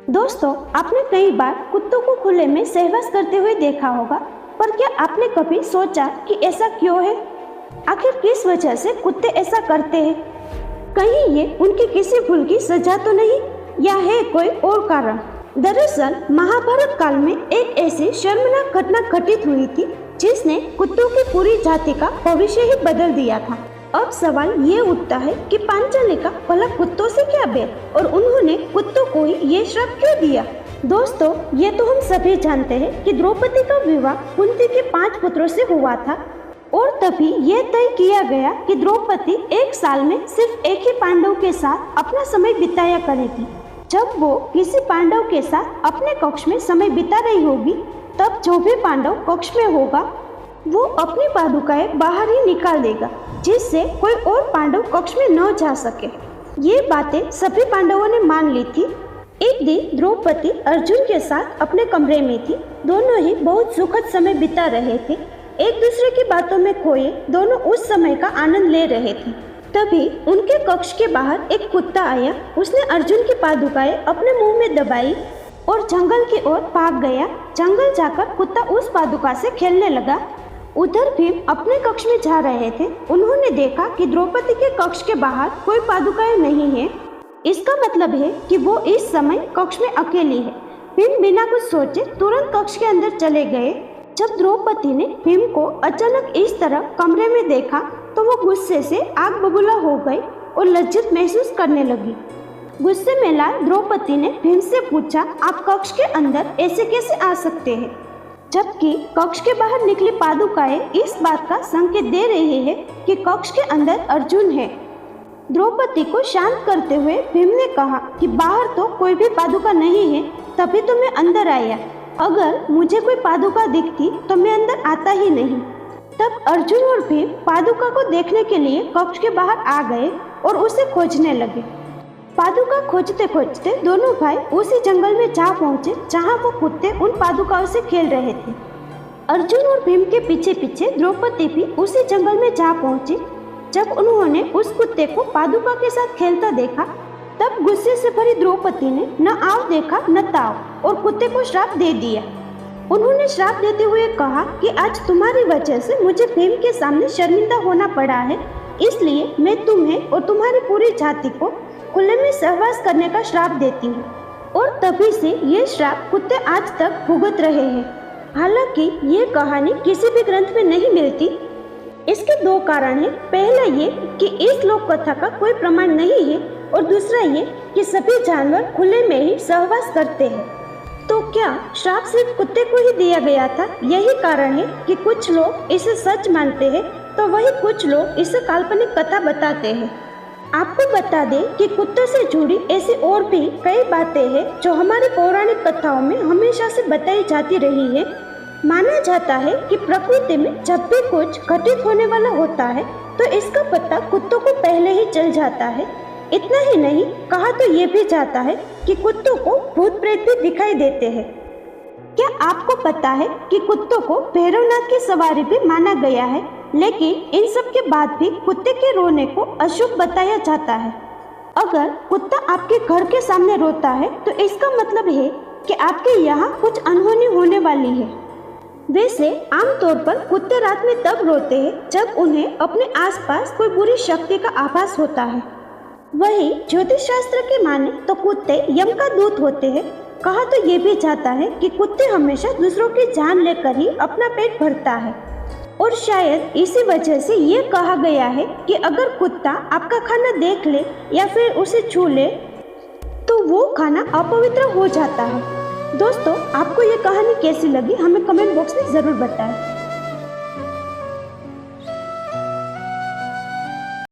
दोस्तों, आपने कई बार कुत्तों को खुले में सहवास करते हुए देखा होगा, पर क्या आपने कभी सोचा कि ऐसा क्यों है? आखिर किस वजह से कुत्ते ऐसा करते हैं? कहीं ये उनकी किसी भूल की सजा तो नहीं, या है कोई और कारण? दरअसल महाभारत काल में एक ऐसी शर्मनाक घटना घटित हुई थी जिसने कुत्तों की पूरी जाति का भविष्य ही बदल दिया था। अब सवाल ये उठता है कि पांचाली का भला कुत्तों से क्या बैर, और उन्होंने कुत्तों को ही ये श्राप क्यों दिया? दोस्तों, ये तो हम सभी जानते हैं कि द्रौपदी का विवाह कुंती के 5 पुत्रों से हुआ था, और तभी यह तय किया गया कि द्रौपदी एक साल में सिर्फ एक ही पांडव के साथ अपना समय बिताया करेगी। जब वो किसी पांडव के साथ अपने कक्ष में समय बिता रही होगी, तब जो भी पांडव कक्ष में होगा वो अपनी पादुकाएं बाहर ही निकाल देगा, जिससे कोई और पांडव कक्ष में न जा सके। ये बातें सभी पांडवों ने मान ली थी। एक दिन द्रौपदी अर्जुन के साथ अपने कमरे में थी। दोनों ही बहुत सुखद समय बिता रहे थे। एक दूसरे की बातों में खोए दोनों उस समय का आनंद ले रहे थे। तभी उनके कक्ष के बाहर एक कुत्ता आया। उसने अर्जुन की पादुकाएं अपने मुंह में दबाई और जंगल की ओर भाग गया। जंगल जाकर कुत्ता उस पादुका से खेलने लगा। उधर भीम अपने कक्ष में जा रहे थे। उन्होंने देखा कि द्रौपदी के कक्ष के बाहर कोई पादुकाएं नहीं है। इसका मतलब है कि वो इस समय कक्ष में अकेली है। भीम बिना कुछ सोचे तुरंत कक्ष के अंदर चले गए। जब द्रौपदी ने भीम को अचानक इस तरह कमरे में देखा तो वो गुस्से से आग बबूला हो गई और लज्जित महसूस करने लगी। गुस्से में लाल द्रौपदी ने भीम से पूछा, आप कक्ष के अंदर ऐसे कैसे आ सकते हैं? जबकि कक्ष के बाहर निकली पादुकाएं इस बात का संकेत दे रही है कि कक्ष के अंदर अर्जुन है। द्रौपदी को शांत करते हुए भीम ने कहा कि बाहर तो कोई भी पादुका नहीं है, तभी तो मैं अंदर आया। अगर मुझे कोई पादुका दिखती तो मैं अंदर आता ही नहीं। तब अर्जुन और भीम पादुका को देखने के लिए कक्ष के बाहर आ गए और उसे खोजने लगे। पादुका खोजते खोजते दोनों भाई उसी जंगल में जा पहुंचे जहां वो कुत्ते उन पादुकाओं से खेल रहे थे। अर्जुन और भीम के पीछे पीछे द्रौपदी भी उसी जंगल में जा पहुंची। जब उन्होंने उस कुत्ते को पादुका के साथ खेलता देखा, तब गुस्से से भरी द्रौपदी ने न आव देखा न ताव और कुत्ते को श्राप दे दिया। उन्होंने श्राप देते हुए कहा कि आज तुम्हारी वजह से मुझे भीम के सामने शर्मिंदा होना पड़ा है, इसलिए मैं तुम्हें और तुम्हारी पूरी जाति को खुले में सहवास करने का श्राप देती हूँ। और तभी से ये श्राप कुत्ते आज तक भुगत रहे हैं। हालांकि ये कहानी किसी भी ग्रंथ में नहीं मिलती। इसके 2 कारण हैं। पहला ये कि इस लोक कथा का कोई प्रमाण नहीं है, और दूसरा ये कि सभी जानवर खुले में ही सहवास करते हैं। तो क्या श्राप सिर्फ कुत्ते को ही दिया गया था? यही कारण है कि कुछ लोग इसे सच मानते हैं तो वही कुछ लोग इसे काल्पनिक कथा बताते हैं। आपको बता दें कि कुत्तों से जुड़ी ऐसी और भी कई बातें हैं जो हमारी पौराणिक कथाओं में हमेशा से बताई जाती रही है। माना जाता है कि प्रकृति में जब भी कुछ घटित होने वाला होता है तो इसका पता कुत्तों को पहले ही चल जाता है। इतना ही नहीं, कहा तो ये भी जाता है कि कुत्तों को भूत प्रेत भी दिखाई देते हैं। क्या आपको पता है कि कुत्तों को भैरवनाथ की सवारी भी माना गया है, लेकिन इन सब के बाद भी कुत्ते के रोने को अशुभ बताया जाता है। अगर कुत्ता आपके घर के सामने रोता है तो इसका मतलब है कि आपके यहाँ कुछ अनहोनी होने वाली है। वैसे आमतौर पर कुत्ते रात में तब रोते हैं जब उन्हें अपने आसपास कोई बुरी शक्ति का आभास होता है। वही ज्योतिष शास्त्र के माने तो कुत्ते यम का दूत होते हैं। कहा तो ये भी जाता है कि कुत्ते हमेशा दूसरों की जान लेकर ही अपना पेट भरता है, और शायद इसी वजह से ये कहा गया है कि अगर कुत्ता आपका खाना देख ले या फिर उसे छू ले तो वो खाना अपवित्र हो जाता है। दोस्तों, आपको ये कहानी कैसी लगी हमें कमेंट बॉक्स में ज़रूर बताएं।